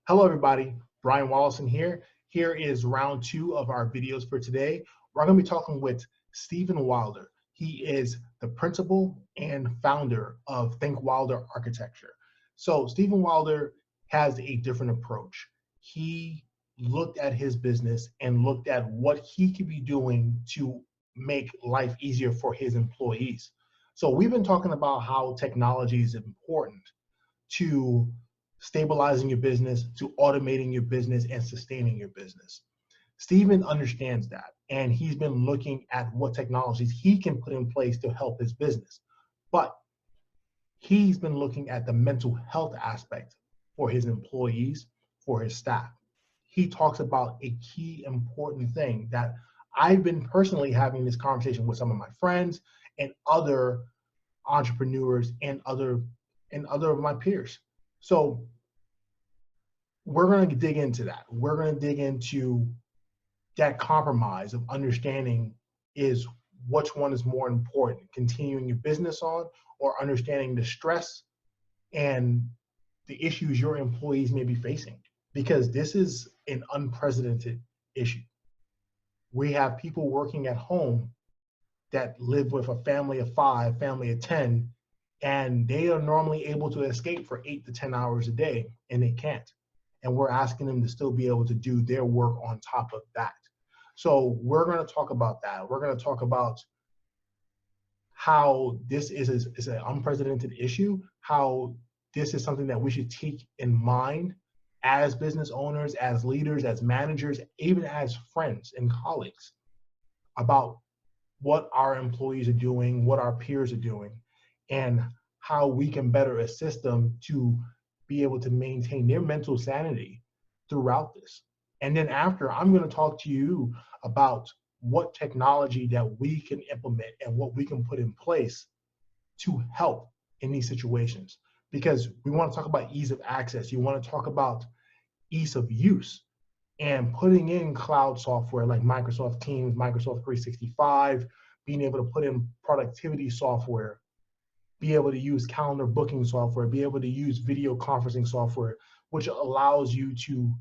Hello, everybody. Bryan Wallison here. Here is round two of our videos for today. We're going to be talking with Stephen Wilder. He is the principal and founder of Think Wilder Architecture. So Stephen Wilder has a different approach. He looked at his business and looked at what he could be doing to make life easier for his employees. So we've been talking about how technology is important to stabilizing your business, to automating your business, and sustaining your business. Stephen understands that, and he's been looking at what technologies he can put in place to help his business. But he's been looking at the mental health aspect for his employees, for his staff. He talks about a key important thing that I've been personally having this conversation with some of my friends and other entrepreneurs and other of my peers. So we're going to dig into that. We're going to dig into that compromise of understanding is which one is more important, continuing your business on or understanding the stress and the issues your employees may be facing, because this is an unprecedented issue. We have people working at home that live with a family of 5, family of 10, and they are normally able to escape for 8 to 10 hours a day, and they can't. And we're asking them to still be able to do their work on top of that. So we're going to talk about that. We're going to talk about how this is an unprecedented issue, how this is something that we should take in mind as business owners, as leaders, as managers, even as friends and colleagues, about what our employees are doing, what our peers are doing, and how we can better assist them to be able to maintain their mental sanity throughout this. And then after, I'm going to talk to you about what technology that we can implement and what we can put in place to help in these situations. Because we want to talk about ease of access. You want to talk about ease of use, and putting in cloud software like Microsoft Teams, Microsoft 365, being able to put in productivity software, be able to use calendar booking software, be able to use video conferencing software, which allows you to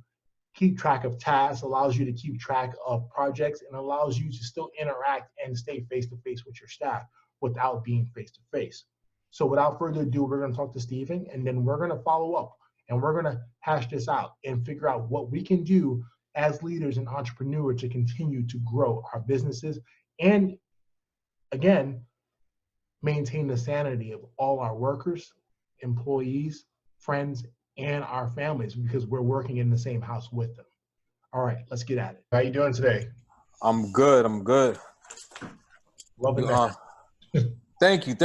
keep track of tasks, allows you to keep track of projects, and allows you to still interact and stay face-to-face with your staff without being face-to-face. So without further ado, we're going to talk to Stephen, and then we're going to follow up, and we're going to hash this out and figure out what we can do as leaders and entrepreneurs to continue to grow our businesses and, again, maintain the sanity of all our workers, employees, friends, and our families, because we're working in the same house with them. All right, let's get at it. How you doing today? I'm good. Loving You, that. Thank you.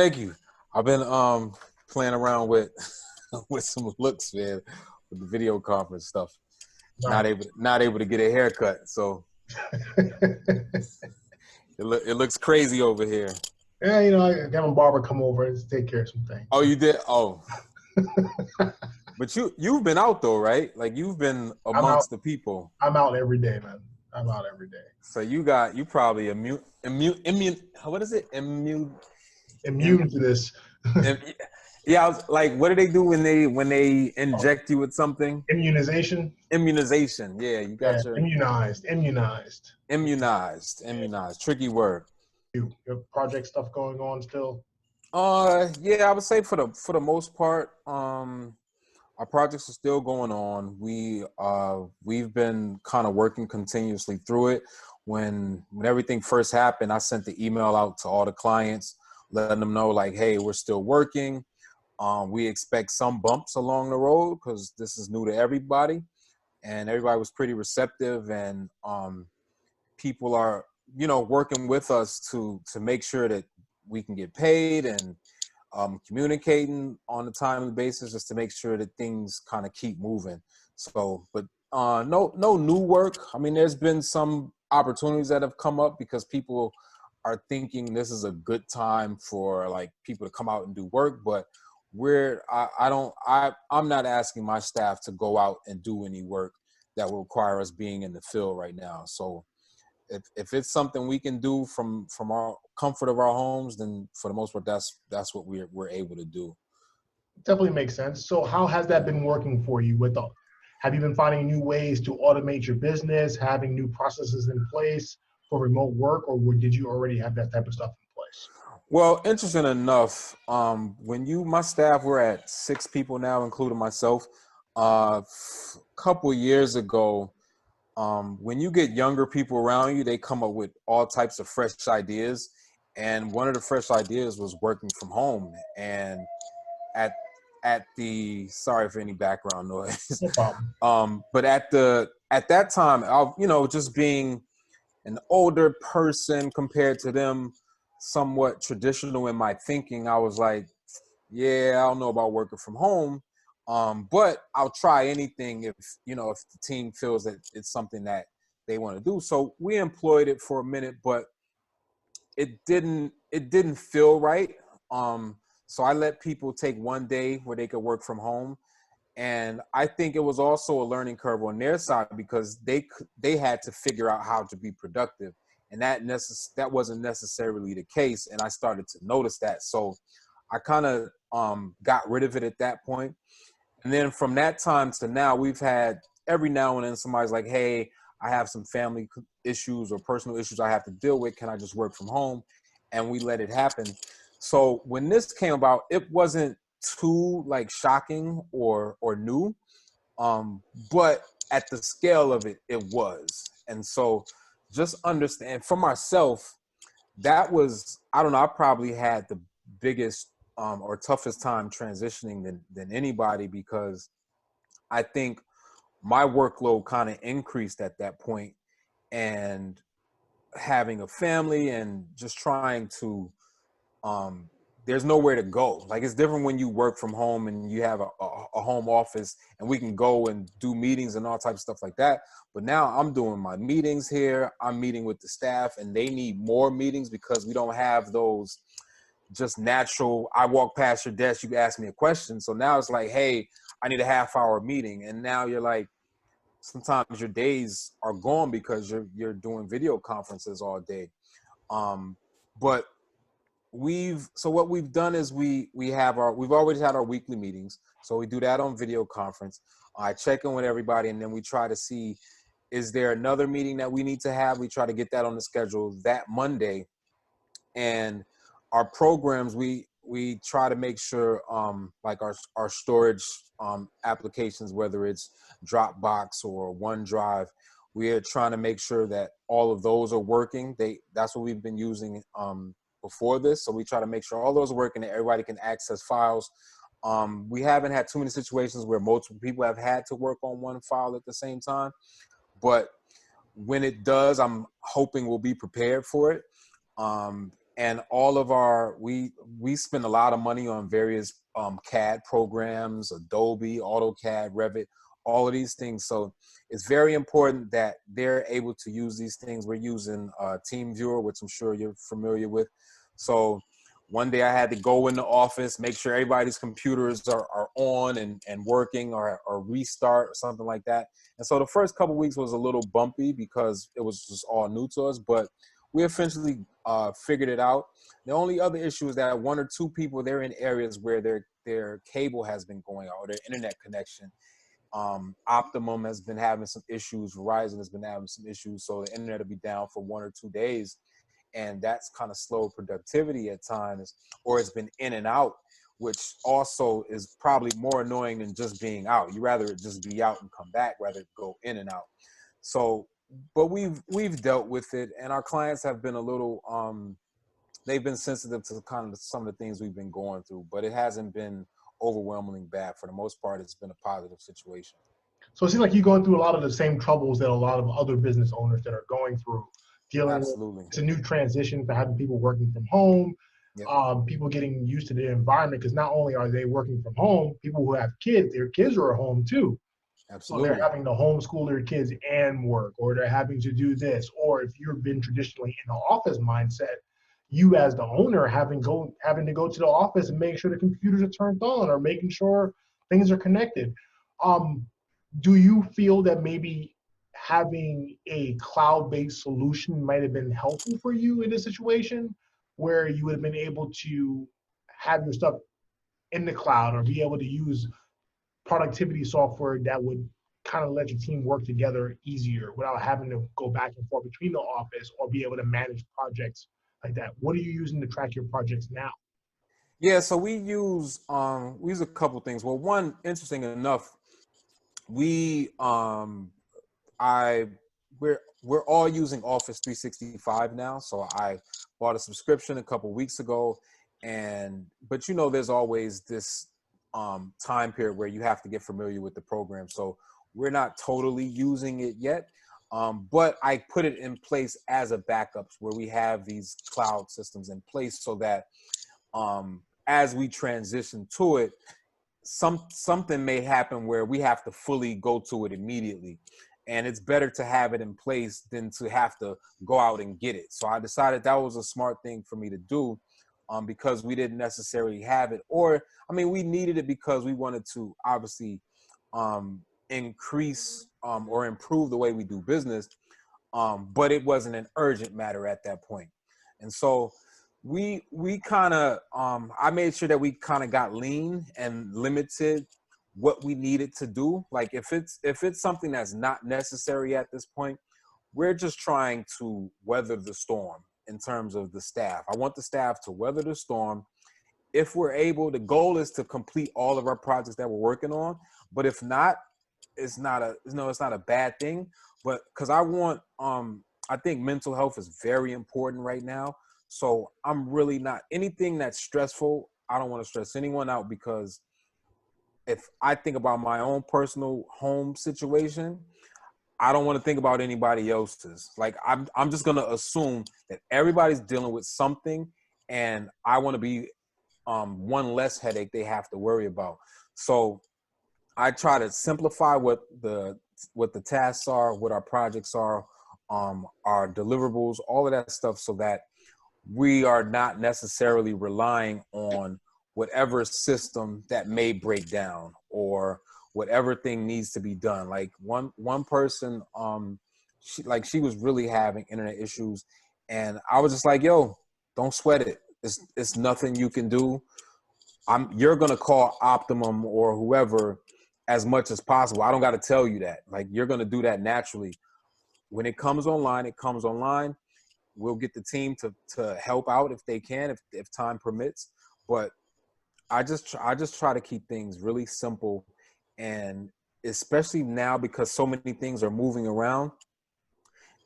I've been playing around with with some looks, man, with the video conference stuff. Right. Not able to get a haircut, so it looks crazy over here. Yeah, I got my barber come over and take care of some things. Oh, you did? Oh. But you've been out though, right? Like you've been amongst the people. I'm out every day, man. I'm out every day. So you probably immune. What is it? Immune to this. Yeah, I was like, what do they do when they inject you with something? Immunization. Immunization. Yeah, you got your immunized. Tricky word. Your project stuff going on still? Yeah, I would say for the most part, our projects are still going on. We've been kind of working continuously through it. When everything first happened, I sent the email out to all the clients, letting them know like, hey, we're still working. We expect some bumps along the road because this is new to everybody, and everybody was pretty receptive, and people are, working with us to make sure that we can get paid, and communicating on a timely basis just to make sure that things kind of keep moving. So, but no new work. I mean, there's been some opportunities that have come up because people are thinking this is a good time for like people to come out and do work, but I'm not asking my staff to go out and do any work that will require us being in the field right now. So if it's something we can do from our comfort of our homes, then for the most part, that's what we're able to do. Definitely makes sense. So how has that been working for you with Have you been finding new ways to automate your business, having new processes in place for remote work, or did you already have that type of stuff in place? Well, interesting enough, my staff, we're at 6 people now, including myself. Couple years ago, when you get younger people around you, they come up with all types of fresh ideas. And one of the fresh ideas was working from home. And at sorry for any background noise, No problem. but at that time, just being an older person compared to them, somewhat traditional in my thinking, I was like, yeah, I don't know about working from home, but I'll try anything if the team feels that it's something that they want to do. So we employed it for a minute, but it didn't feel right. So I let people take one day where they could work from home, and I think it was also a learning curve on their side because they had to figure out how to be productive, and that wasn't necessarily the case. And I started to notice that, so I kind of got rid of it at that point. And then from that time to now, we've had every now and then somebody's like, "Hey, I have some family issues or personal issues I have to deal with. Can I just work from home?" And we let it happen. So when this came about, it wasn't too like shocking or new, but at the scale of it, it was. And so just understand for myself, that was, I don't know, I probably had the biggest or toughest time transitioning than anybody, because I think my workload kind of increased at that point, and having a family and just trying to um there's nowhere to go. Like, it's different when you work from home and you have a home office and we can go and do meetings and all types of stuff like that. But now I'm doing my meetings here. I'm meeting with the staff and they need more meetings because we don't have those just natural, I walk past your desk, you ask me a question. So now it's like, hey, I need a half-hour meeting. And now you're like, sometimes your days are gone because you're doing video conferences all day. But what we've done is we've always had our weekly meetings. So we do that on video conference. I check in with everybody, and then we try to see, is there another meeting that we need to have? We try to get that on the schedule that Monday. And our programs, we try to make sure, like our storage applications, whether it's Dropbox or OneDrive, we are trying to make sure that all of those are working. That's what we've been using before this. So we try to make sure all those are working and everybody can access files. We haven't had too many situations where multiple people have had to work on one file at the same time, but when it does, I'm hoping we'll be prepared for it. And all of we spend a lot of money on various CAD programs, Adobe, AutoCAD, Revit, all of these things. So it's very important that they're able to use these things. We're using TeamViewer, which I'm sure you're familiar with. So one day I had to go in the office, make sure everybody's computers are on and working, or restart or something like that. And so the first couple of weeks was a little bumpy because it was just all new to us, but we eventually figured it out. The only other issue is that one or two people, they're in areas where their cable has been going out, or their internet connection. Optimum has been having some issues. Verizon has been having some issues. So the internet will be down for 1 or 2 days. And that's kind of slowed productivity at times, or it's been in and out, which also is probably more annoying than just being out. You rather it just be out and come back rather than go in and out. So, but we've dealt with it, and our clients have been a little they've been sensitive to kind of some of the things we've been going through, but it hasn't been overwhelmingly bad. For the most part, it's been a positive situation. So it seems like you're going through a lot of the same troubles that a lot of other business owners that are going through, dealing with. Absolutely. It's a new transition for having people working from home, Yep. people getting used to the environment, because not only are they working from home, people who have kids, their kids are at home too. So they're Absolutely. having to homeschool their kids and work, or they're having to do this. Or if you've been traditionally in the office mindset, you as the owner having to go to the office and make sure the computers are turned on, or making sure things are connected. Um, do you feel that maybe having a cloud-based solution might have been helpful for you in this situation, where you would have been able to have your stuff in the cloud, or be able to use productivity software that would kind of let your team work together easier without having to go back and forth between the office or be able to manage projects like that? What are you using to track your projects now? Yeah, so we use a couple things. Well, one, interesting enough, we I we're all using Office 365 now. So I bought a subscription a couple weeks ago, and but there's always this time period where you have to get familiar with the program. So we're not totally using it yet. But I put it in place as a backup where we have these cloud systems in place so that as we transition to it, something may happen where we have to fully go to it immediately, and it's better to have it in place than to have to go out and get it. So I decided that was a smart thing for me to do, because we didn't necessarily have it, or I mean, we needed it because we wanted to obviously increase or improve the way we do business, but it wasn't an urgent matter at that point. And so we kind of I made sure that we kind of got lean and limited what we needed to do. Like if it's something that's not necessary at this point, we're just trying to weather the storm in terms of the staff. I want the staff to weather the storm. If we're able, the goal is to complete all of our projects that we're working on. But if not, it's not a bad thing. But because I think mental health is very important right now. So I'm really not anything that's stressful. I don't want to stress anyone out, because if I think about my own personal home situation, I don't want to think about anybody else's. Like I'm just gonna assume that everybody's dealing with something, and I want to be one less headache they have to worry about. So I try to simplify what the tasks are, what our projects are, our deliverables, all of that stuff, so that we are not necessarily relying on whatever system that may break down or whatever thing needs to be done. Like one person, she was really having internet issues, and I was just like, yo, don't sweat it. It's nothing you can do. You're gonna call Optimum or whoever as much as possible. I don't got to tell you that. Like, you're gonna do that naturally. When it comes online, it comes online. We'll get the team to help out if they can, if time permits. But I just try to keep things really simple, and especially now because so many things are moving around,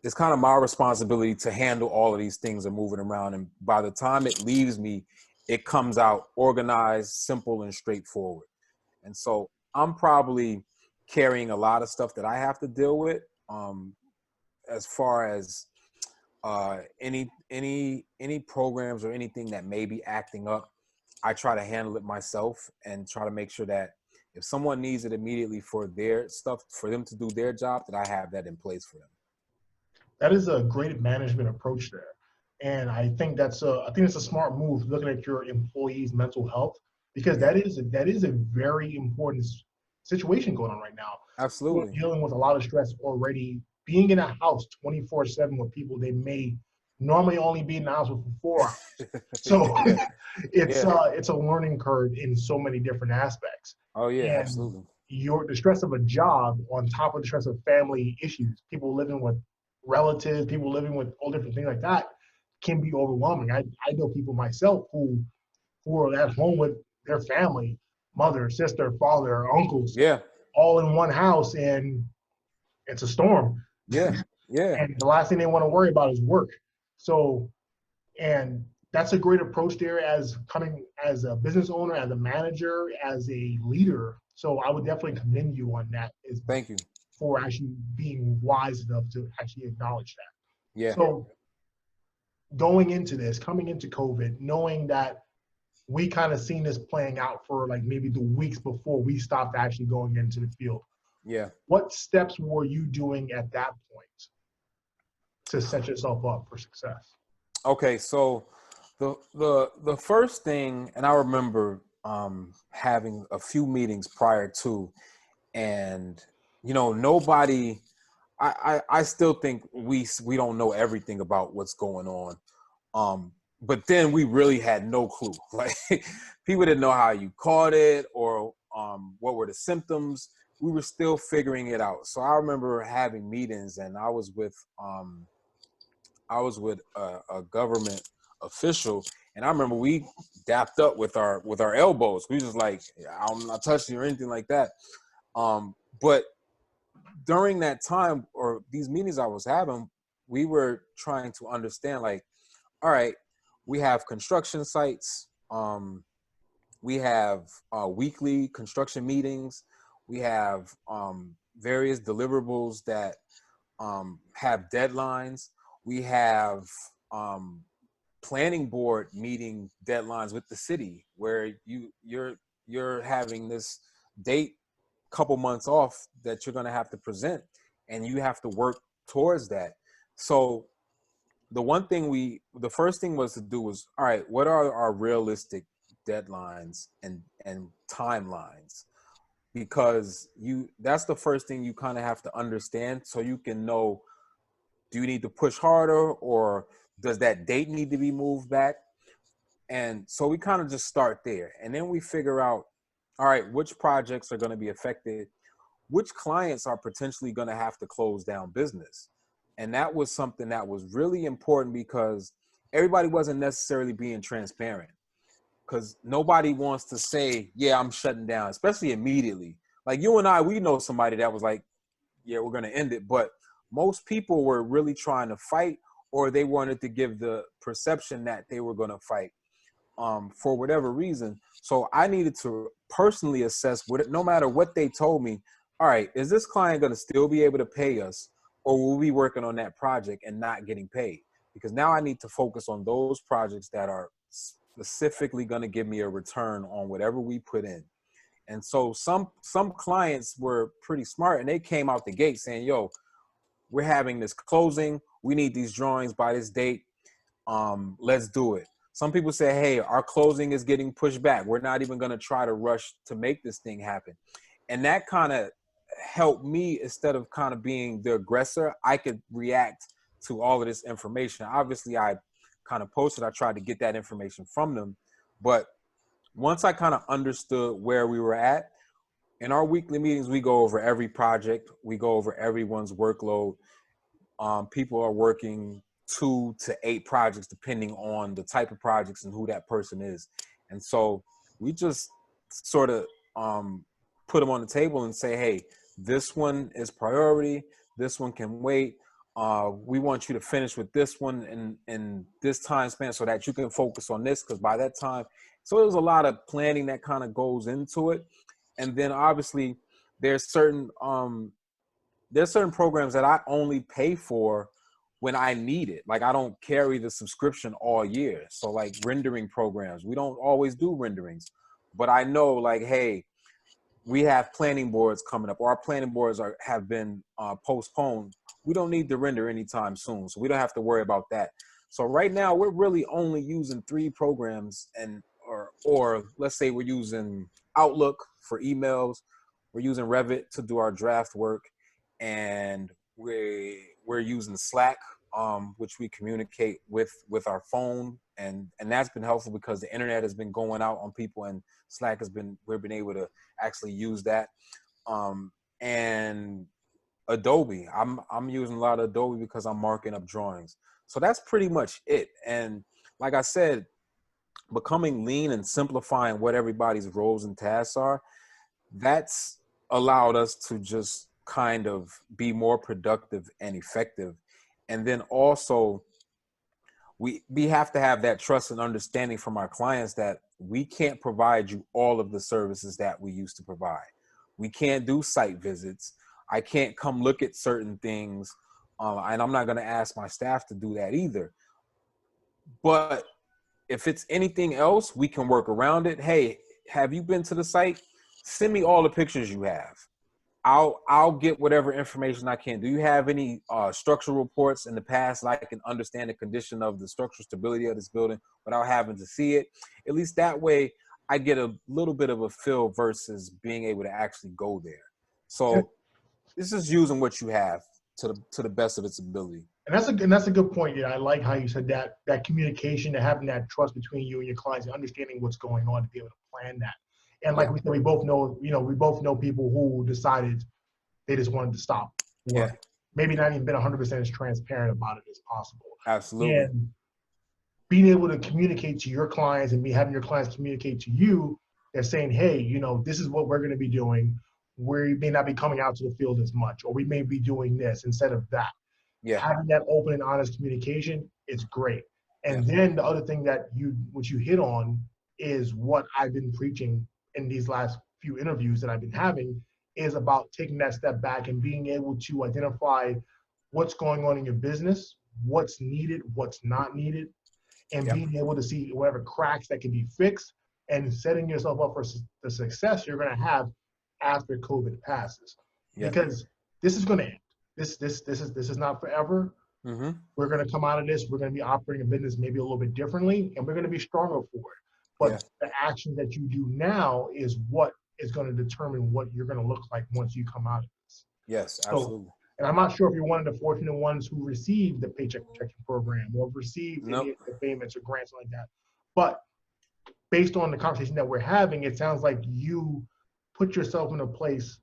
it's kind of my responsibility to handle all of these things are moving around. And by the time it leaves me, it comes out organized, simple, and straightforward. And so I'm probably carrying a lot of stuff that I have to deal with, as far as any programs or anything that may be acting up. I try to handle it myself and try to make sure that if someone needs it immediately for their stuff, for them to do their job, that I have that in place for them. That is a great management approach there. And I think that's a smart move, looking at your employees' mental health, because Yeah, that is a very important situation going on right now. People are absolutely. dealing with a lot of stress already. Being in a house 24/7 with people they may normally only be in the house with for 4 hours. So Yeah, it's yeah. it's a learning curve in so many different aspects. Oh yeah, And absolutely. the stress of a job on top of the stress of family issues, people living with relatives, people living with all different things like that, can be overwhelming. I know people myself who are at home with their family, mother, sister, father, uncles, Yeah, all in one house, and it's a storm. yeah, yeah. And the last thing they want to worry about is work. So, and that's a great approach there, as coming as a business owner, as a manager, as a leader. So I would definitely commend you on that, is Thank you. for actually being wise enough to actually acknowledge that. Yeah, So going into this, coming into COVID, knowing that we kind of seen this playing out for like maybe the weeks before we stopped actually going into the field, yeah. what steps were you doing at that point to set yourself up for success? Okay, so the first thing, and I remember having a few meetings prior to, and nobody. I still think we don't know everything about what's going on. But then we really had no clue. Like, people didn't know how you caught it or what were the symptoms. we were still figuring it out. So I remember having meetings, and I was with a government official, and I remember we dapped up with our elbows. We was like, I'm not touching you or anything like that. But during that time, or these meetings I was having, we were trying to understand, like, all right, we have construction sites. We have weekly construction meetings. We have various deliverables that have deadlines. We have planning board meeting deadlines with the city, where you're having this date couple months off that you're going to have to present, and you have to work towards that. So the first thing was to do was, all right, what are our realistic deadlines and timelines? Because that's the first thing you kind of have to understand, so you can know, do you need to push harder, or does that date need to be moved back? And so we kind of just start there, and then we figure out, all right, which projects are going to be affected, which clients are potentially going to have to close down business. And that was something that was really important, because everybody wasn't necessarily being transparent, because nobody wants to say, yeah, I'm shutting down, especially immediately. Like you and I, we know somebody that was like, yeah, we're going to end it. But most people were really trying to fight, or they wanted to give the perception that they were going to fight for whatever reason. So I needed to personally assess no matter what they told me, all right, is this client going to still be able to pay us, or will we be working on that project and not getting paid? Because now I need to focus on those projects that are specifically going to give me a return on whatever we put in. And so some clients were pretty smart, and they came out the gate saying, yo, we're having this closing. We need these drawings by this date. Let's do it. Some people say, hey, our closing is getting pushed back. We're not even going to try to rush to make this thing happen. And that kind of helped me, instead of kind of being the aggressor, I could react to all of this information. Obviously, I kind of posted, I tried to get that information from them. But once I kind of understood where we were at, in our weekly meetings, we go over every project. We go over everyone's workload. People are working 2 to 8 projects, depending on the type of projects and who that person is. And so we just sort of put them on the table and say, hey, this one is priority. This one can wait. We want you to finish with this one in this time span, so that you can focus on this, because by that time, so there's a lot of planning that kind of goes into it. And then obviously there's certain programs that I only pay for when I need it. Like, I don't carry the subscription all year. So like rendering programs, we don't always do renderings, but I know, like, hey, we have planning boards coming up, or our planning boards have been postponed. We don't need to render anytime soon, so we don't have to worry about that. So right now we're really only using 3 programs, or let's say we're using Outlook for emails, we're using Revit to do our draft work, and we're using Slack, which we communicate with our phone, and that's been helpful because the internet has been going out on people, and Slack we've been able to actually use that. And Adobe, I'm using a lot of Adobe because I'm marking up drawings. So that's pretty much it. And like I said, becoming lean and simplifying what everybody's roles and tasks are, that's allowed us to just kind of be more productive and effective. And then also, we have to have that trust and understanding from our clients that we can't provide you all of the services that we used to provide. We can't do site visits. I can't come look at certain things. And I'm not going to ask my staff to do that either. But if it's anything else, we can work around it. Hey, have you been to the site? Send me all the pictures you have. I'll get whatever information I can. Do you have any structural reports in the past that I can understand the condition of the structural stability of this building without having to see it? At least that way I get a little bit of a feel versus being able to actually go there. So this is using what you have to the best of its ability. And that's a good point. Yeah, I like how you said that communication, and having that trust between you and your clients, and understanding what's going on to be able to plan that. And like we said, we both know, we both know people who decided they just wanted to stop, or maybe not even been 100% as transparent about it as possible. Absolutely. And being able to communicate to your clients and having your clients communicate to you, they're saying, hey, this is what we're going to be doing. We may not be coming out to the field as much, or we may be doing this instead of that. Yeah. Having that open and honest communication is great. And then the other thing which you hit on, is what I've been preaching in these last few interviews that I've been having, is about taking that step back and being able to identify what's going on in your business, what's needed, what's not needed, and being able to see whatever cracks that can be fixed, and setting yourself up for the success you're going to have after COVID passes. Because this is going to end. This is not forever. We're going to come out of this. We're going to be operating a business maybe a little bit differently, and we're going to be stronger for it. But the action that you do now is what is going to determine what you're going to look like once you come out of this. Yes, absolutely. And I'm not sure if you're one of the fortunate ones who received the Paycheck Protection Program or received any of the payments or grants like that. But based on the conversation that we're having, it sounds like you put yourself in a place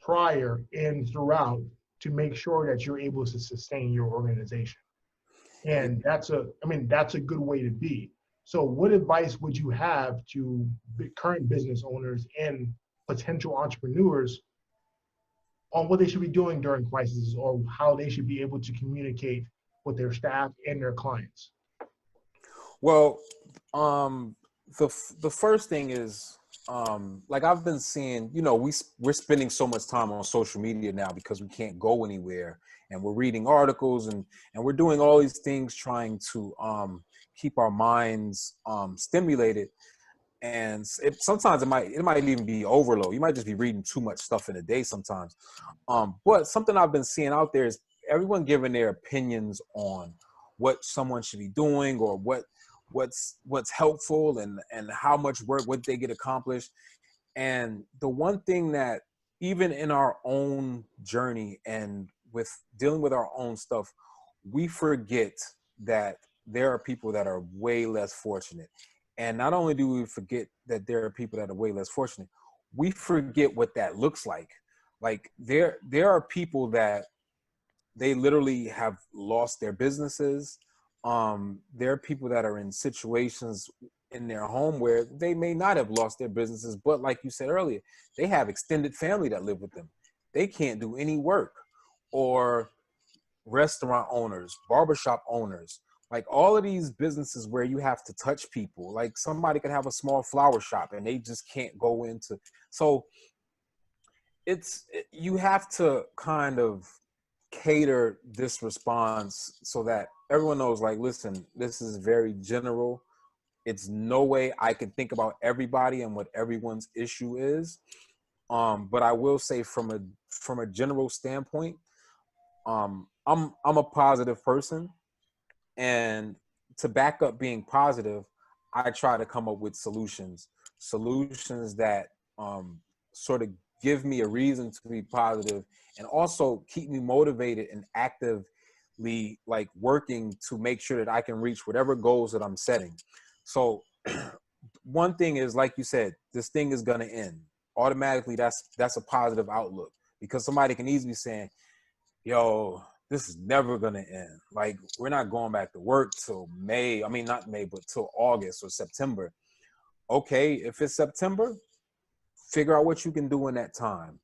prior and throughout to make sure that you're able to sustain your organization. And that's a good way to be. So what advice would you have to current business owners and potential entrepreneurs on what they should be doing during crises, or how they should be able to communicate with their staff and their clients? Well, the first thing is, like I've been seeing, we're spending so much time on social media now because we can't go anywhere, and we're reading articles and we're doing all these things trying to keep our minds stimulated. And sometimes it might even be overload. You might just be reading too much stuff in a day sometimes. But something I've been seeing out there is everyone giving their opinions on what someone should be doing, or what's helpful, and how much work, what they get accomplished. And the one thing that, even in our own journey and with dealing with our own stuff, we forget that there are people that are way less fortunate. And not only do we forget that there are people that are way less fortunate, we forget what that looks like. Like there are people that they literally have lost their businesses. There are people that are in situations in their home where they may not have lost their businesses, but like you said earlier, they have extended family that live with them. They can't do any work. Or restaurant owners, barbershop owners, like all of these businesses where you have to touch people. Like somebody could have a small flower shop and they just can't go into. So you have to kind of cater this response so that everyone knows, like, listen, this is very general. It's no way I can think about everybody and what everyone's issue is. But I will say from a general standpoint, I'm a positive person, and to back up being positive, I try to come up with solutions that sort of give me a reason to be positive, and also keep me motivated and actively like working to make sure that I can reach whatever goals that I'm setting. So one thing is, like you said, this thing is going to end automatically. That's a positive outlook, because somebody can easily say, yo, this is never going to end. Like, we're not going back to work till May. I mean, not May, but till August or September. Okay, if it's September, figure out what you can do in that time.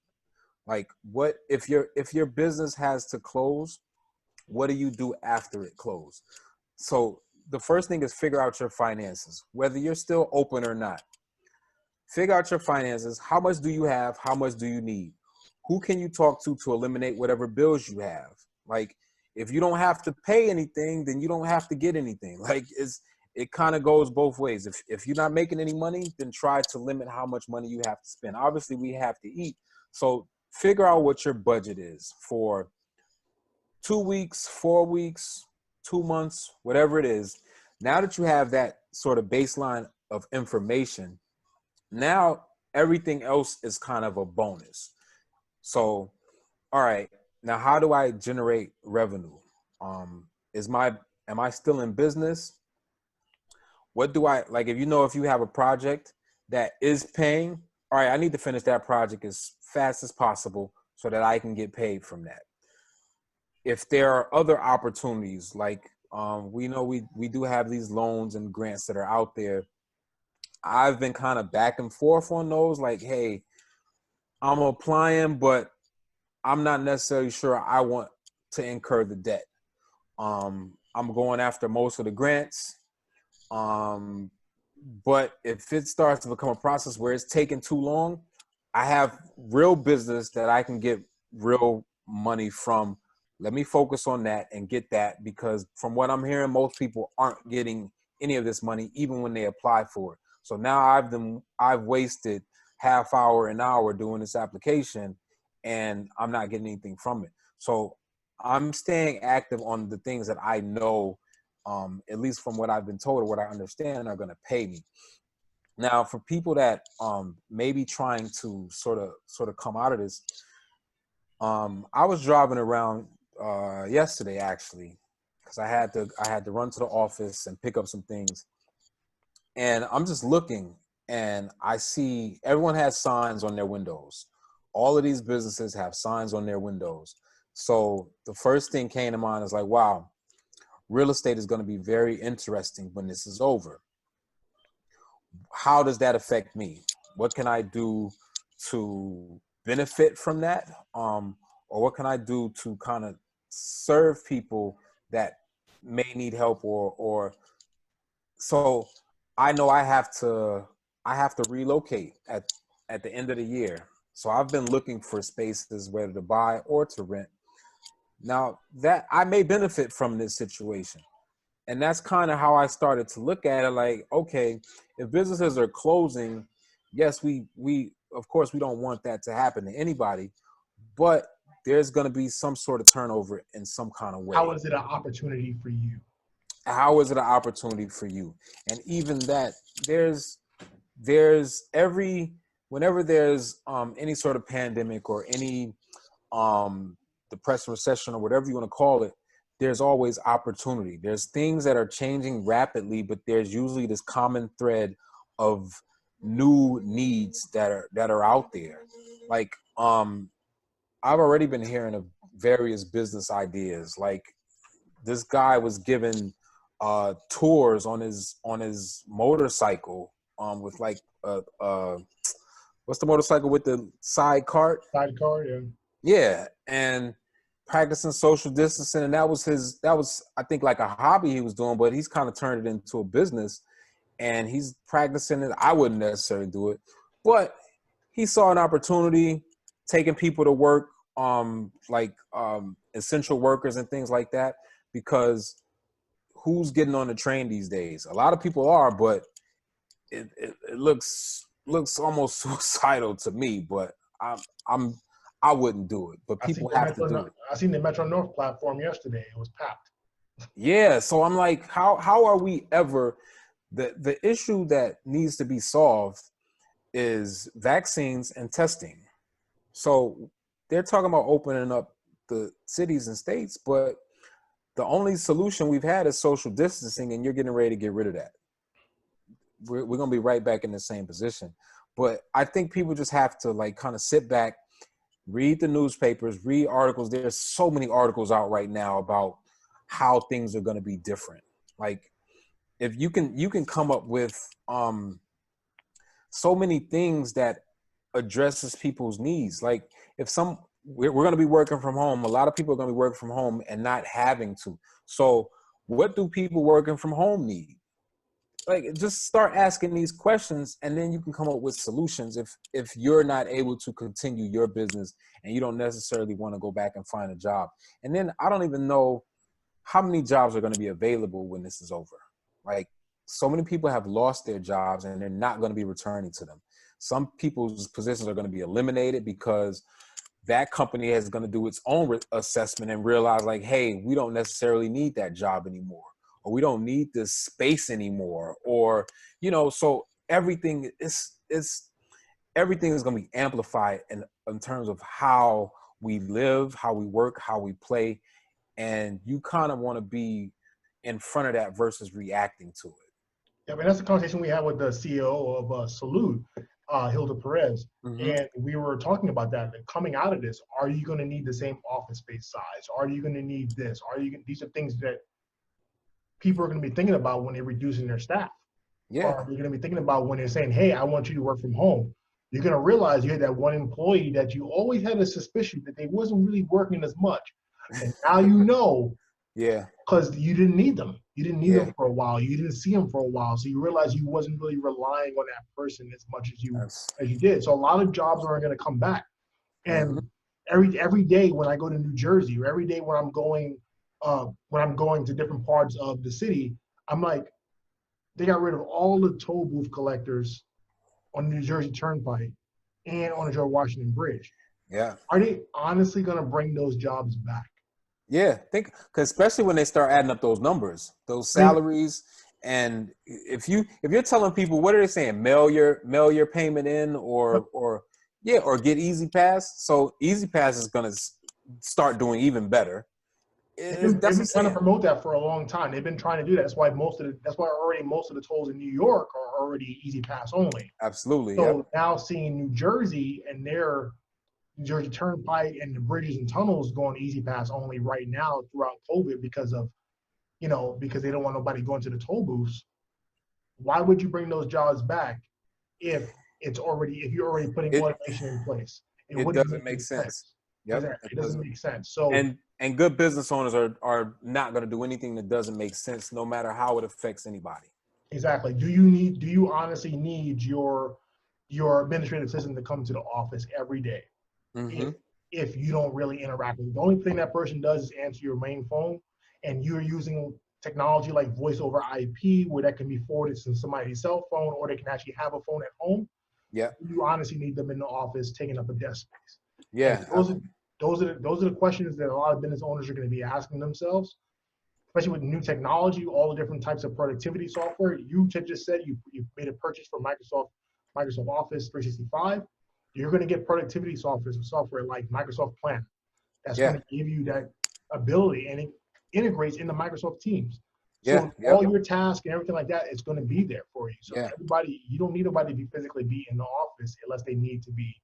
Like, what if your business has to close, what do you do after it closes? So the first thing is figure out your finances, whether you're still open or not. Figure out your finances. How much do you have? How much do you need? Who can you talk to eliminate whatever bills you have? Like, if you don't have to pay anything, then you don't have to get anything. Like, it kind of goes both ways. If you're not making any money, then try to limit how much money you have to spend. Obviously, we have to eat. So figure out what your budget is for 2 weeks, 4 weeks, 2 months, whatever it is. Now that you have that sort of baseline of information, now everything else is kind of a bonus. So, all right, now how do I generate revenue? Am I still in business? What do I, like, if you have a project, that is paying, all right, I need to finish that project as fast as possible so that I can get paid from that. If there are other opportunities, like we know we do have these loans and grants that are out there. I've been kind of back and forth on those, like, hey, I'm applying, but I'm not necessarily sure I want to incur the debt. I'm going after most of the grants. Um, but if it starts to become a process where it's taking too long, I have real business that I can get real money from. Let me focus on that and get that, because from what I'm hearing, most people aren't getting any of this money, even when they apply for it. So now I've wasted half hour, an hour doing this application, and I'm not getting anything from it. So I'm staying active on the things that I know, at least from what I've been told or what I understand, are going to pay me. Now, for people that may be trying to sort of come out of this, I was driving around yesterday, actually, because I had to run to the office and pick up some things, and I'm just looking, and I see everyone has signs on their windows. All of these businesses have signs on their windows. So the first thing came to mind is like, wow, real estate is going to be very interesting when this is over. How does that affect me? What can I do to benefit from that? Or what can I do to kind of serve people that may need help, or so I know I have to relocate at the end of the year. So I've been looking for spaces whether to buy or to rent. Now that I may benefit from this situation. And that's kind of how I started to look at it. Like, okay, if businesses are closing, yes, we of course we don't want that to happen to anybody, but there's going to be some sort of turnover in some kind of way. How is it an opportunity for you? How is it an opportunity for you? And even that, there's every whenever there's any sort of pandemic or any um depression, recession, or whatever you want to call it, there's always opportunity. There's things that are changing rapidly, but there's usually this common thread of new needs that are out there. Like I've already been hearing of various business ideas. Like this guy was given tours on his motorcycle with like what's the motorcycle with the side cart? Sidecar, yeah. Yeah, and practicing social distancing, and that was I think like a hobby he was doing, but he's kind of turned it into a business, and he's practicing it. I wouldn't necessarily do it, but he saw an opportunity, taking people to work, like essential workers and things like that, because who's getting on the train these days? A lot of people are, but it looks almost suicidal to me. But I'm I wouldn't do it, but I seen people the have to Metro. do it. I seen the Metro North platform yesterday. It was packed. Yeah, so I'm like, how are we ever the issue that needs to be solved is vaccines and testing. So they're talking about opening up the cities and states, but the only solution we've had is social distancing, and you're getting ready to get rid of that. We're going to be right back in the same position. But I think people just have to like kind of sit back, read the newspapers, read articles. There's so many articles out right now about how things are going to be different. Like if you can come up with so many things that addresses people's needs. Like if we're going to be working from home, a lot of people are going to be working from home and not having to. So what do people working from home need? Like just start asking these questions, and then you can come up with solutions if you're not able to continue your business and you don't necessarily want to go back and find a job. And then I don't even know how many jobs are going to be available when this is over. Like so many people have lost their jobs and they're not going to be returning to them. Some people's positions are going to be eliminated because that company is going to do its own assessment and realize like, hey, we don't necessarily need that job anymore, or we don't need this space anymore, or, so everything is going to be amplified in terms of how we live, how we work, how we play. And you kind of want to be in front of that versus reacting to it. Yeah, I mean, that's the conversation we had with the CEO of Salute, Hilda Perez. Hmm. And we were talking about that. Like, coming out of this, are you going to need the same office space size? Are you going to need this? These are things that people are going to be thinking about when they're reducing their staff. Yeah, Or you're going to be thinking about when they're saying, hey, I want you to work from home. You're going to realize you had that one employee that you always had a suspicion that they wasn't really working as much. And now you know, yeah, because you didn't need them. You didn't need yeah. them for a while. You didn't see them for a while. So you realize you wasn't really relying on that person as much That's. as you did. So a lot of jobs aren't going to come back. Hmm. And every day when I go to New Jersey, or every day when I'm going to different parts of the city, I'm like, they got rid of all the toll booth collectors on the New Jersey Turnpike and on the George Washington Bridge. Yeah. Are they honestly going to bring those jobs back? Yeah, think because especially when they start adding up those numbers, those I mean, salaries, and if you're telling people, what are they saying? Mail your payment in, or yeah, or get Easy Pass. So Easy Pass is gonna start doing even better. they've That's what I'm been trying to saying. promote that for a long time. They've been trying to do that. That's why already most of the tolls in New York are already Easy Pass only. Absolutely. Yep. So now seeing New Jersey and their New Jersey Turnpike and the bridges and tunnels going Easy Pass only right now throughout COVID because they don't want nobody going to the toll booths. Why would you bring those jobs back if if you're already putting It automation in place? It it wouldn't doesn't make make any sense. sense. Yep. Exactly. It It doesn't doesn't. make sense. So And good business owners are not going to do anything that doesn't make sense, no matter how it affects anybody. exactly. Do you honestly need your administrative assistant to come to the office every day Mm-hmm. if if you don't really interact with them? The only thing that person does is answer your main phone, and you're using technology like voice over IP where that can be forwarded to somebody's cell phone, or they can actually have a phone at home. Yeah. You honestly need them in the office taking up a desk space. And Yeah. those are the questions that a lot of business owners are going to be asking themselves, especially with new technology, all the different types of productivity software. You just said you made a purchase for Microsoft Office 365. You're going to get productivity software like Microsoft Plan that's going Yeah. to give you that ability, and it integrates into Microsoft Teams. Yeah. So Yep. all your tasks and everything like that is going to be there for you. So Yeah. you don't need nobody to be physically be in the office unless they need to be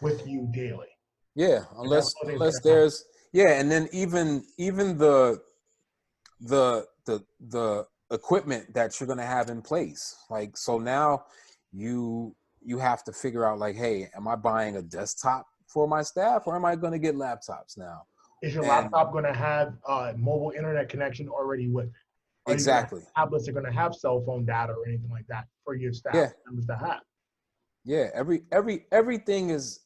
with you daily. Yeah, And that's unless the only thing that's unless going to happen. there's yeah, and then even the equipment that you're gonna have in place. Like so now you have to figure out like, hey, am I buying a desktop for my staff or am I gonna get laptops now? Is your And laptop going to have mobile internet connection already with it? Are you going to have exactly. tablets that are going to have cell phone data or anything like that for your staff Yeah, members to have? yeah. Everything is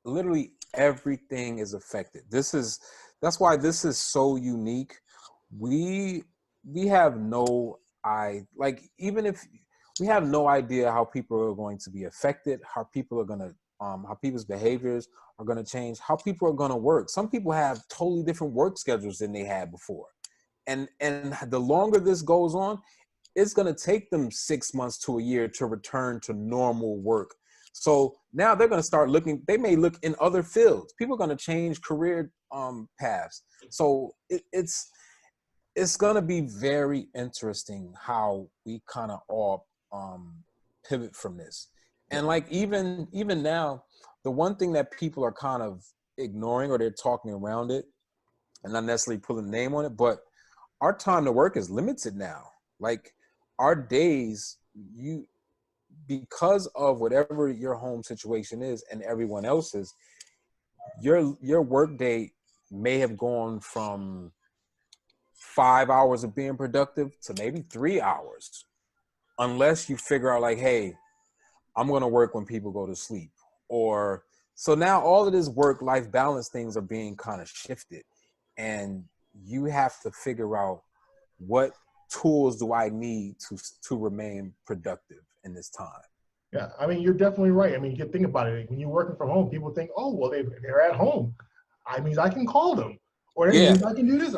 literally everything is affected. That's why this is so unique. We we have no like even if we have no idea how people are going to be affected, how people are gonna how people's behaviors are gonna change, how people are gonna work. Some people have totally different work schedules than they had before. And the longer this goes on, it's going to take them 6 months to a year to return to normal work. So now they're going to start looking, they may look in other fields. People are going to change career paths. So it's going to be very interesting how we kind of all pivot from this. Yeah. And like even now, the one thing that people are kind of ignoring or they're talking around it and not necessarily putting a name on it, but our time to work is limited now. Like our days, you because of whatever your home situation is and everyone else's, your work day may have gone from 5 hours of being productive to maybe 3 hours, unless you figure out like, hey, I'm gonna work when people go to sleep. Or so now all of this work-life balance things are being kind of shifted. And you have to figure out what tools do I need to remain productive in this time. Yeah, I mean, you're definitely right. I mean, you think about it. When you're working from home, people think, oh, well, they're at home. I mean, I can call them, or that Yeah. means I can do this.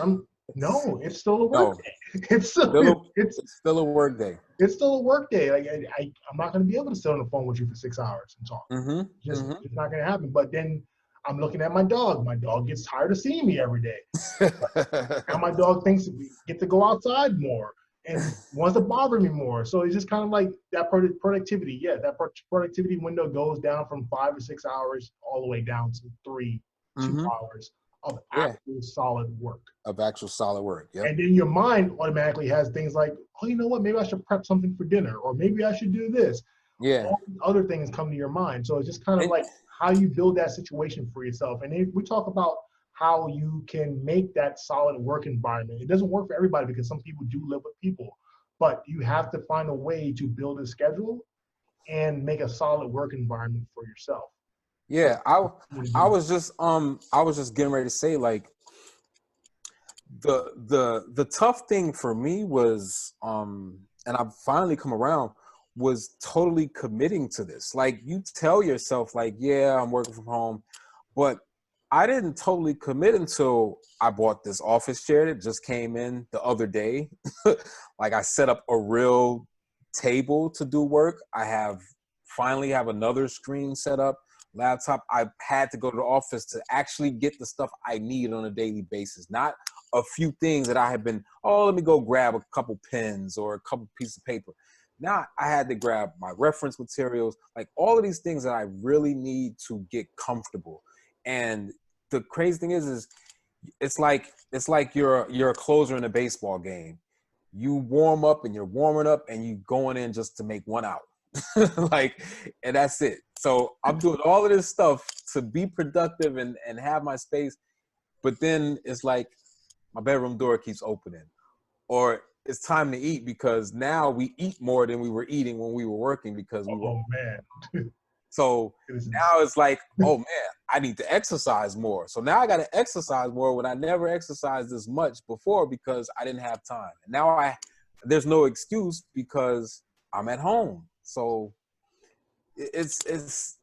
No, it's still a work No, day. It's still still a, it's it's still a work day. it's still a work day. Like I'm not going to be able to sit on the phone with you for 6 hours and talk. Mm-hmm. Just Mm-hmm. it's not going to happen. But then I'm looking at my dog. My dog gets tired of seeing me every day. Now my dog thinks we get to go outside more. and wants to bother me more. So it's just kind of like that productivity. Yeah, that productivity window goes down from 5 to 6 hours all the way down to 2 hours of Yeah, actual solid work. of actual solid work. Yep. And then your mind automatically has things like, oh, you know what? Maybe I should prep something for dinner, or maybe I should do this. Yeah. All these other things come to your mind. So it's just kind of And like how you build that situation for yourself. And if we talk about how you can make that solid work environment, it doesn't work for everybody because some people do live with people, but you have to find a way to build a schedule and make a solid work environment for yourself. So yeah, I was just getting ready to say, like, the tough thing for me was, and I've finally come around, was totally committing to this. Like, you tell yourself, like, yeah, I'm working from home, but I didn't totally commit until I bought this office chair that just came in the other day. Like, I set up a real table to do work. Finally have another screen set up, laptop. I had to go to the office to actually get the stuff I need on a daily basis, not a few things that I had been, oh, let me go grab a couple pens or a couple pieces of paper. Now I had to grab my reference materials, like all of these things that I really need to get comfortable. And the crazy thing is it's like you're a closer in a baseball game. You warm up and you're warming up and you going in just to make one out. Like, and that's it. So I'm doing all of this stuff to be productive and have my space. But then it's like my bedroom door keeps opening, or it's time to eat because now we eat more than we were eating when we were working because we were. oh man. So It's now it's like, oh man, I need to exercise more. So now I got to exercise more when I never exercised this much before because I didn't have time. And now there's no excuse because I'm at home. So it's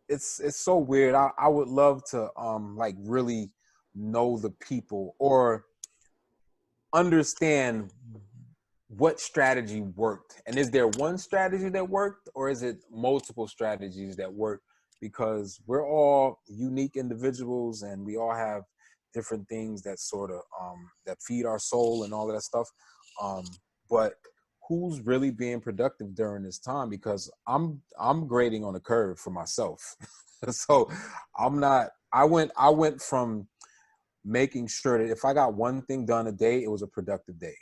so weird. I would love to like really know the people or understand what strategy worked, and is there one strategy that worked, or is it multiple strategies that work? Because we're all unique individuals and we all have different things that sort of that feed our soul and all of that stuff, but who's really being productive during this time? Because I'm grading on a curve for myself. So I went from making sure that if I got one thing done a day, it was a productive day.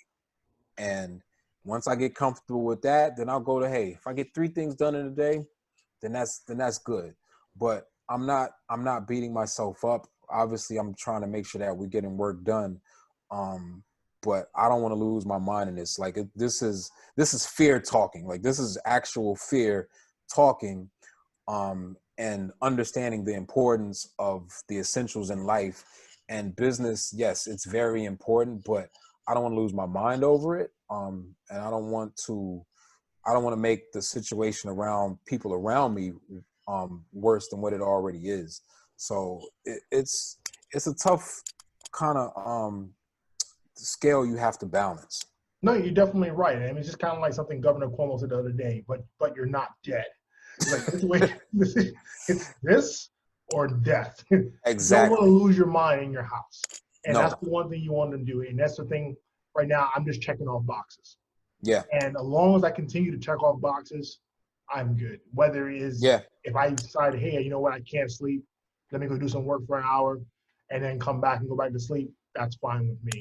And once I get comfortable with that, then I'll go to, hey, if I get 3 things done in a day, then that's good. But I'm not beating myself up. Obviously, I'm trying to make sure that we're getting work done. But I don't want to lose my mind in this. Like, this is fear talking. Like, this is actual fear talking, and understanding the importance of the essentials in life and business. Yes, it's very important, but I don't want to lose my mind over it. And I don't want to make the situation around people around me worse than what it already is. So it's a tough kind of scale you have to balance. No, you're definitely right. I mean, it's just kind of like something Governor Cuomo said the other day, but you're not dead. It's like, which way, it's this or death. You don't want to Exactly. lose your mind in your house. And that's No. the one thing you want to do. And that's the thing right now, I'm just checking off boxes. Yeah. And as long as I continue to check off boxes, I'm good. Whether it is Yeah. if I decide, hey, you know what, I can't sleep, let me go do some work for an hour and then come back and go back to sleep, that's fine with me.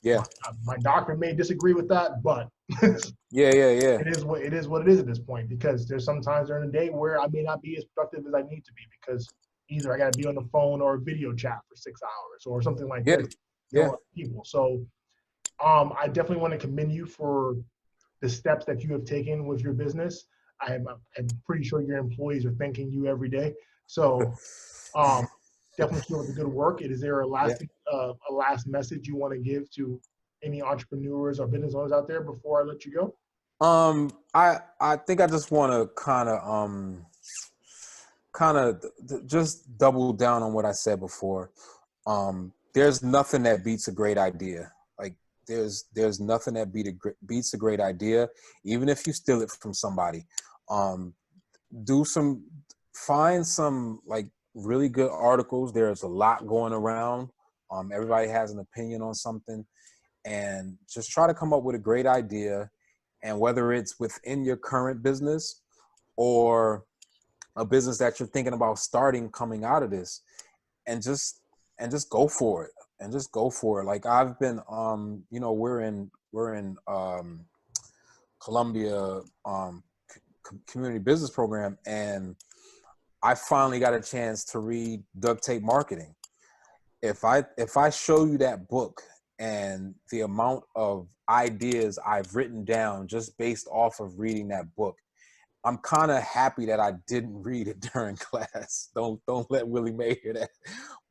Yeah. My doctor may disagree with that, but Yeah. Yeah. Yeah. it is what it is at this point, because there's some times during the day where I may not be as productive as I need to be because either I got to be on the phone or video chat for 6 hours or something like Yeah. this, Yeah. with people. So I definitely want to commend you for the steps that you have taken with your business. I'm pretty sure your employees are thanking you every day. So um, definitely keep up the good work. Is there a Yeah. last message you want to give to any entrepreneurs or business owners out there before I let you go? I think I just want to kind of just double down on what I said before. There's nothing that beats a great idea. Like, there's nothing that beats a great idea, even if you steal it from somebody. Um, find some like really good articles. There's a lot going around. Everybody has an opinion on something, and just try to come up with a great idea And whether it's within your current business or a business that you're thinking about starting coming out of this, and just go for it, and just go for it. Like I've been, we're in Columbia community business program, and I finally got a chance to read Duct Tape Marketing. If I show you that book and the amount of ideas I've written down just based off of reading that book, I'm kind of happy that I didn't read it during class. Don't let Willie Mae hear that.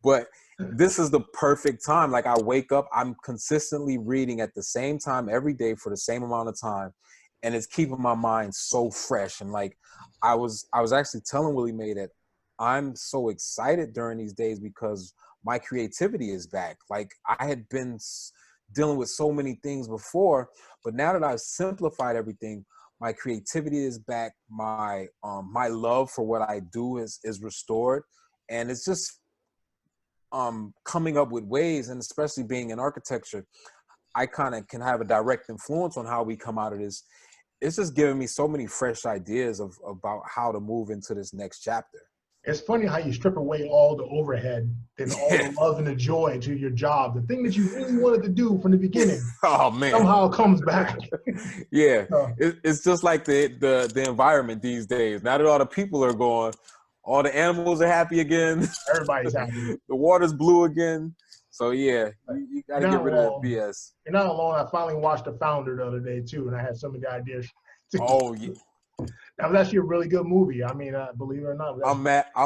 But this is the perfect time. Like I wake up, I'm consistently reading at the same time every day for the same amount of time, and it's keeping my mind so fresh. And like I was actually telling Willie Mae that I'm so excited during these days because my creativity is back. Like I had been dealing with so many things before, but now that I've simplified everything, my creativity is back. My love for what I do is restored, and it's just coming up with ways. And especially being in architecture, I kind of can have a direct influence on how we come out of this. It's just giving me so many fresh ideas about how to move into this next chapter. It's funny how you strip away all the overhead and all Yeah. the love and the joy to your job. The thing that you really wanted to do from the beginning Oh man, somehow comes back. Yeah, it's just like the environment these days. Now that all the people are gone, all the animals are happy again. Everybody's happy. The water's blue again. So yeah, you got to get rid of the BS. You're not alone. I finally watched The Founder the other day too, and I had so many ideas. Oh yeah. That was actually a really good movie. I mean, believe it or not. I'm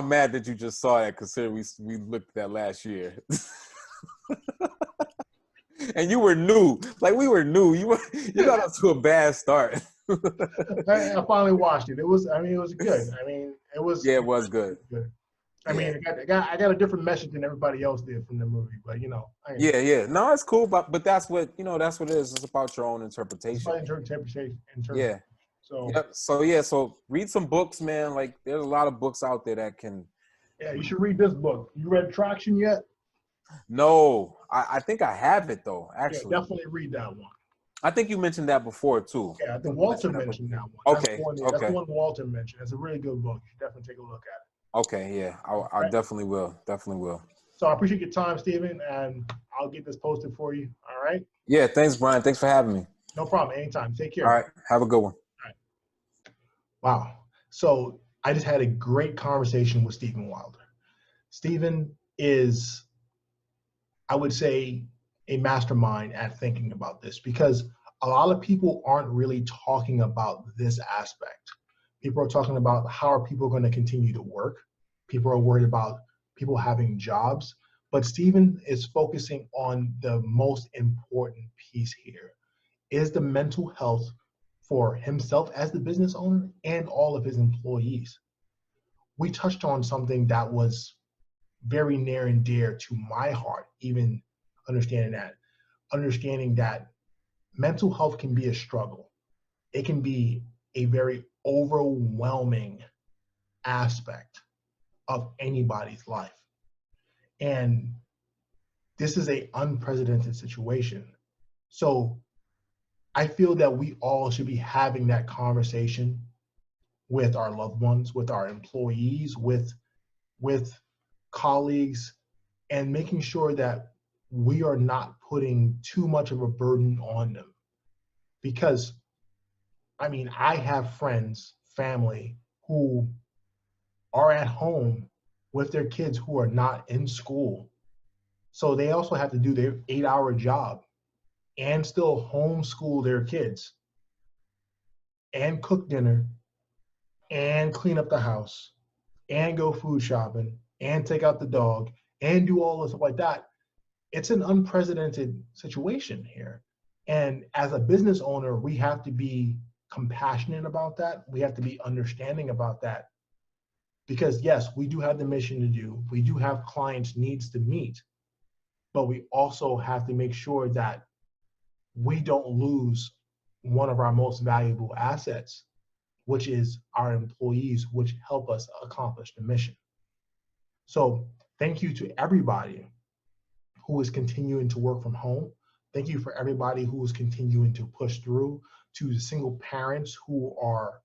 mad that you just saw that, considering we looked at that last year. And you were new. Like we were new. You got off to a bad start. I finally watched it. It was good. It was. Yeah, it was good. I mean, I got a different message than everybody else did from the movie, but Yeah. No, it's cool, but that's what it is. It's about your own interpretation. It's about interpretation. Yeah. So read some books, man. Like there's a lot of books out there that can. Yeah, you should read this book. You read Traction yet? No, I think I have it though. Actually, yeah, definitely read that one. I think you mentioned that before too. Yeah, I think Walter mentioned that one. Okay, that's the one Walter mentioned. It's a really good book. You should definitely take a look at it. Okay, yeah, I definitely will. Definitely will. So I appreciate your time, Stephen, and I'll get this posted for you. All right? Yeah, thanks, Bryan. Thanks for having me. No problem. Anytime. Take care. All right. Have a good one. All right. Wow. So I just had a great conversation with Stephen Wilder. Stephen is, I would say, a mastermind at thinking about this, because a lot of people aren't really talking about this aspect. People are talking about how are people going to continue to work. People are worried about people having jobs, but Stephen is focusing on the most important piece here, is the mental health for himself as the business owner and all of his employees. We touched on something that was very near and dear to my heart, even understanding that mental health can be a struggle. It can be a very overwhelming aspect of anybody's life. And this is an unprecedented situation. So I feel that we all should be having that conversation with our loved ones, with our employees, with colleagues, and making sure that we are not putting too much of a burden on them. Because, I have friends, family, who are at home with their kids who are not in school. So they also have to do their 8-hour job and still homeschool their kids and cook dinner and clean up the house and go food shopping and take out the dog and do all this stuff like that. It's an unprecedented situation here. And as a business owner, we have to be compassionate about that. We have to be understanding about that. Because yes, we do have the mission to do. We do have clients' needs to meet. But we also have to make sure that we don't lose one of our most valuable assets, which is our employees, which help us accomplish the mission. So thank you to everybody who is continuing to work from home. Thank you for everybody who is continuing to push through, to the single parents who are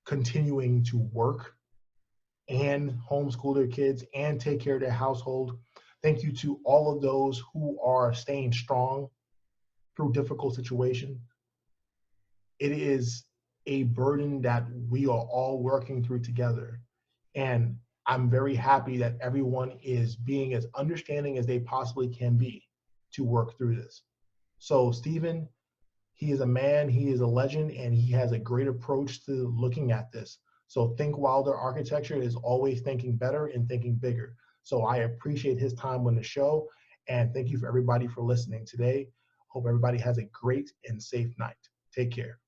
continuing to work and homeschool their kids and take care of their household. Thank you to all of those who are staying strong through difficult situations. It is a burden that we are all working through together. And I'm very happy that everyone is being as understanding as they possibly can be to work through this. So Stephen, he is a man, he is a legend, and he has a great approach to looking at this. So Think Wilder Architecture is always thinking better and thinking bigger. So I appreciate his time on the show, and thank you for everybody for listening today. Hope everybody has a great and safe night. Take care.